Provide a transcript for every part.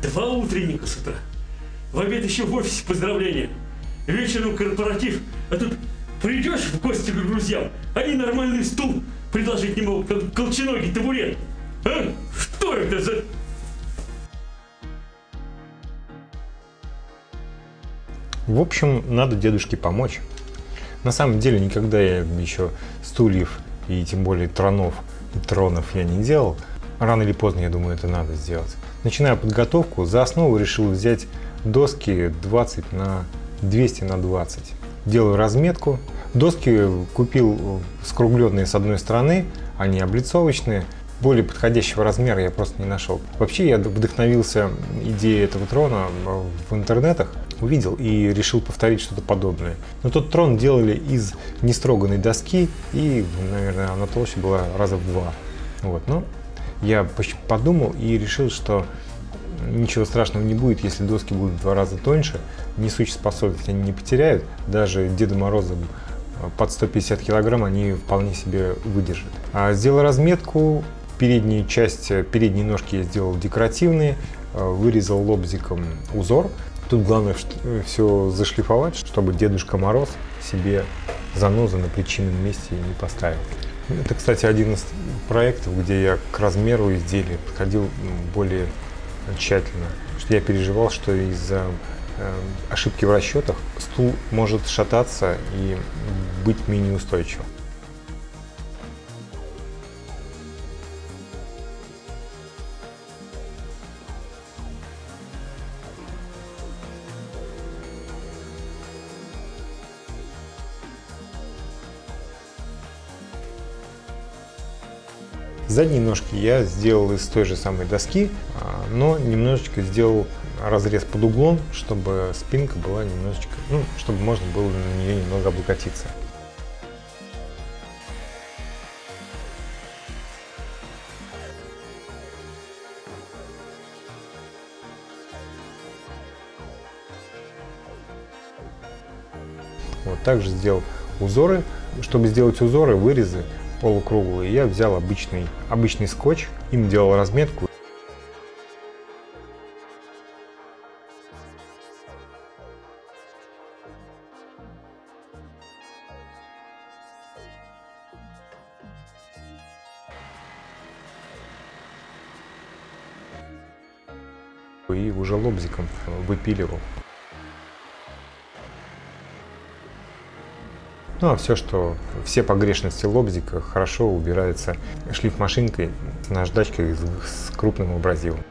2 утренника с утра. В обед еще в офисе поздравления. Вечером корпоратив. А тут придешь в гости к друзьям, они нормальный стул предложить не могут, как колченогий табурет. А? Что это за... В общем, надо дедушке помочь. На самом деле, никогда я еще стульев и тем более тронов я не делал. Рано или поздно, я думаю, это надо сделать. Начиная подготовку, за основу решил взять доски 20 на 200 на 20. Делаю разметку. Доски купил скругленные с одной стороны, они облицовочные. Более подходящего размера я просто не нашел. Вообще я вдохновился идеей этого трона в интернетах, увидел и решил повторить что-то подобное. Но тот трон делали из нестроганной доски, и, наверное, она толще была раза в 2. Вот. Но я подумал и решил, что ничего страшного не будет, если доски будут в 2 раза тоньше. Несущую способность они не потеряют. Даже Деда Мороза под 150 килограмм они вполне себе выдержат. Сделал разметку. Переднюю часть, передние ножки я сделал декоративные, вырезал лобзиком узор. Тут главное все зашлифовать, чтобы Дедушка Мороз себе занозу на причинном месте не поставил. Это, кстати, один из проектов, где я к размеру изделия подходил более тщательно. Потому что я переживал, что из-за ошибки в расчетах стул может шататься и быть менее устойчивым. Задние ножки я сделал из той же самой доски, но немножечко сделал разрез под углом, чтобы спинка была немножечко, чтобы можно было на нее немного облокотиться. Вот также сделал узоры. Чтобы сделать узоры, вырезы полукруглые, я взял обычный скотч, им делал разметку. И уже лобзиком выпиливал. Ну а все погрешности лобзика хорошо убираются шлифмашинкой, наждачкой с крупным абразивом.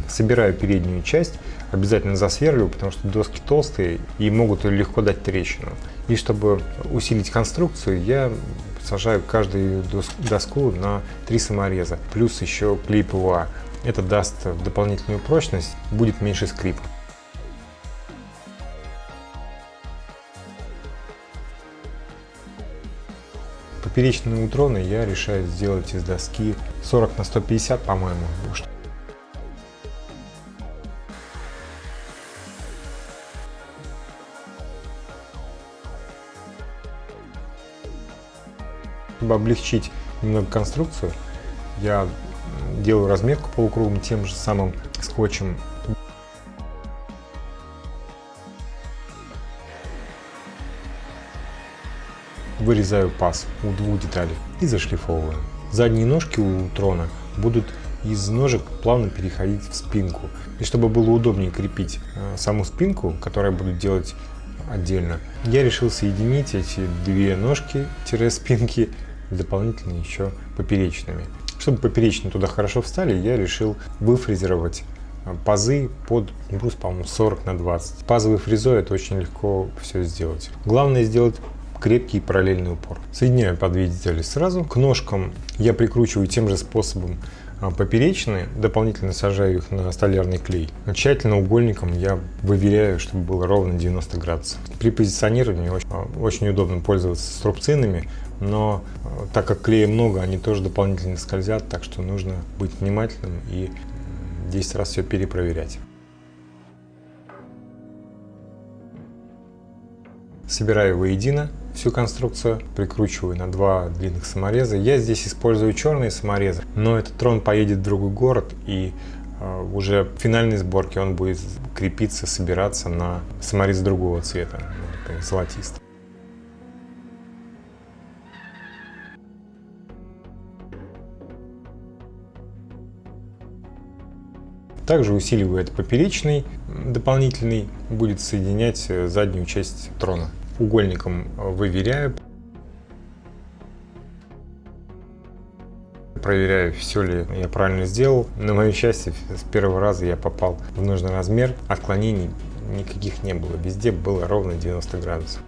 Собираю переднюю часть, обязательно засверливаю, потому что доски толстые и могут легко дать трещину. И чтобы усилить конструкцию, я сажаю каждую доску на 3 самореза, плюс еще клей ПВА. Это даст дополнительную прочность, будет меньше скрипа. Поперечные утроны я решаю сделать из доски 40 на 150, по-моему. Чтобы облегчить немного конструкцию, я делаю разметку полукругом тем же самым скотчем. Вырезаю паз у 2 деталей и зашлифовываю. Задние ножки у трона будут из ножек плавно переходить в спинку. И чтобы было удобнее крепить саму спинку, которую я буду делать отдельно, я решил соединить эти 2 ножки-спинки дополнительно еще поперечными. Чтобы поперечные туда хорошо встали, я решил выфрезеровать пазы под брус, по-моему, 40 на 20. Пазовой фрезой это очень легко все сделать. Главное сделать крепкий параллельный упор. Соединяю по 2 детали сразу. К ножкам я прикручиваю тем же способом поперечные, дополнительно сажаю их на столярный клей. Тщательно угольником я выверяю, чтобы было ровно 90 градусов. При позиционировании очень удобно пользоваться струбцинами, но так как клея много, они тоже дополнительно скользят, так что нужно быть внимательным и 10 раз все перепроверять. Собираю воедино всю конструкцию, прикручиваю на 2 длинных самореза. Я здесь использую черные саморезы, но этот трон поедет в другой город, и уже в финальной сборке он будет крепиться, собираться на саморез другого цвета, например, золотистый. Также усиливает поперечный, дополнительный, будет соединять заднюю часть трона. Угольником выверяю, проверяю, все ли я правильно сделал. На мое счастье, с первого раза я попал в нужный размер, отклонений никаких не было, везде было ровно 90 градусов.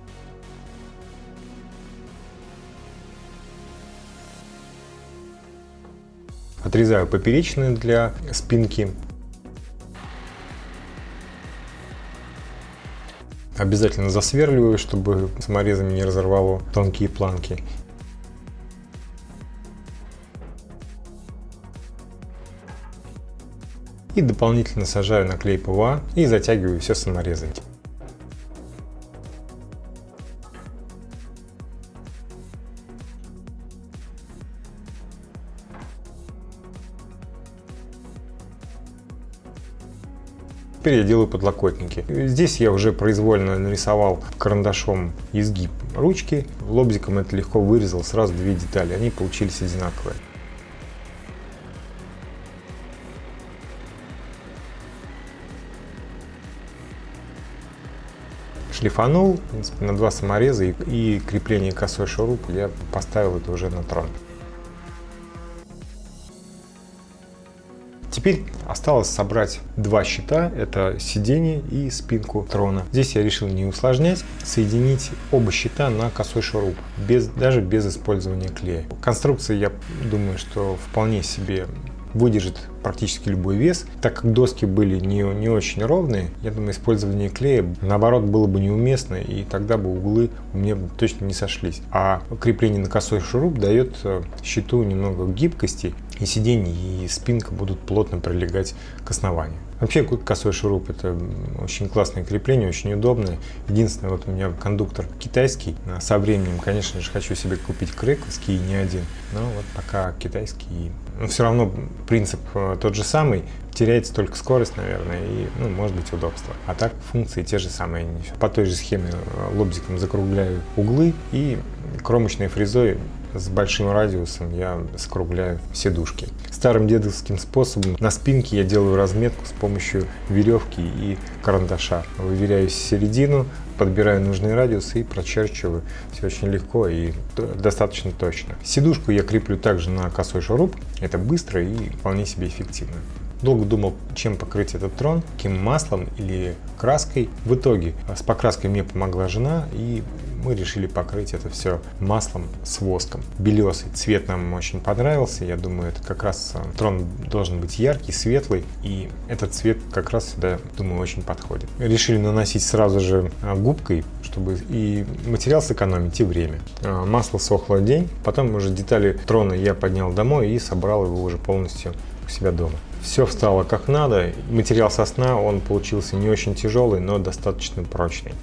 Отрезаю поперечные для спинки. Обязательно засверливаю, чтобы саморезами не разорвало тонкие планки. И дополнительно сажаю на клей ПВА и затягиваю все саморезами. Теперь я делаю подлокотники. Здесь я уже произвольно нарисовал карандашом изгиб ручки. Лобзиком это легко вырезал сразу 2 детали. Они получились одинаковые. Шлифанул, в принципе, на 2 самореза и крепление косой шуруп я поставил это уже на трон. Теперь осталось собрать 2 щита, это сиденье и спинку трона. Здесь я решил не усложнять, соединить оба щита на косой шуруп, даже без использования клея. Конструкция, я думаю, что вполне себе выдержит практически любой вес. Так как доски были не очень ровные, я думаю, использование клея, наоборот, было бы неуместно, и тогда бы углы у меня точно не сошлись. А крепление на косой шуруп дает щиту немного гибкости, и сиденье, и спинка будут плотно прилегать к основанию. Вообще, косой шуруп — это очень классное крепление, очень удобное. Единственное, вот у меня кондуктор китайский. Со временем, конечно же, хочу себе купить крэковский, и не один. Но вот пока китайский. Но все равно принцип тот же самый. Теряется только скорость, наверное, и, может быть, удобство. А так функции те же самые. По той же схеме лобзиком закругляю углы, и кромочной фрезой с большим радиусом я скругляю сидушки. Старым дедовским способом на спинке я делаю разметку с помощью веревки и карандаша. Выверяю середину, подбираю нужный радиус и прочерчиваю. Все очень легко и достаточно точно. Сидушку я креплю также на косой шуруп. Это быстро и вполне себе эффективно. Долго думал, чем покрыть этот трон, каким маслом или краской. В итоге с покраской мне помогла жена, и мы решили покрыть это все маслом с воском. Белесый цвет нам очень понравился. Я думаю, это как раз трон должен быть яркий, светлый, и этот цвет как раз сюда, думаю, очень подходит. Решили наносить сразу же губкой, чтобы и материал сэкономить, и время. Масло сохло день, потом уже детали трона я поднял домой и собрал его уже полностью у себя дома. Все встало как надо. Материал сосна, он получился не очень тяжелый, но достаточно прочный.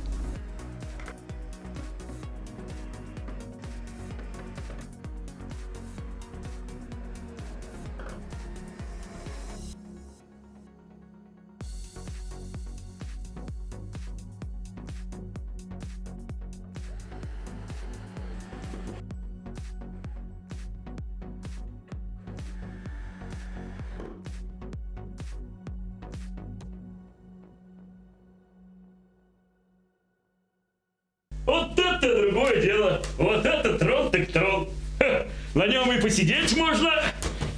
Вот это другое дело. Вот это трон так трон. Ха, на нем и посидеть можно,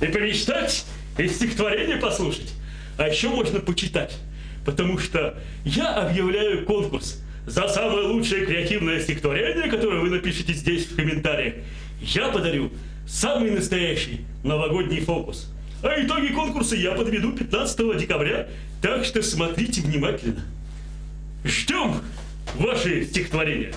и помечтать, и стихотворение послушать. А еще можно почитать. Потому что я объявляю конкурс за самое лучшее креативное стихотворение, которое вы напишите здесь в комментариях. Я подарю самый настоящий новогодний фокус. А итоги конкурса я подведу 15 декабря, так что смотрите внимательно. Ждем ваши стихотворения.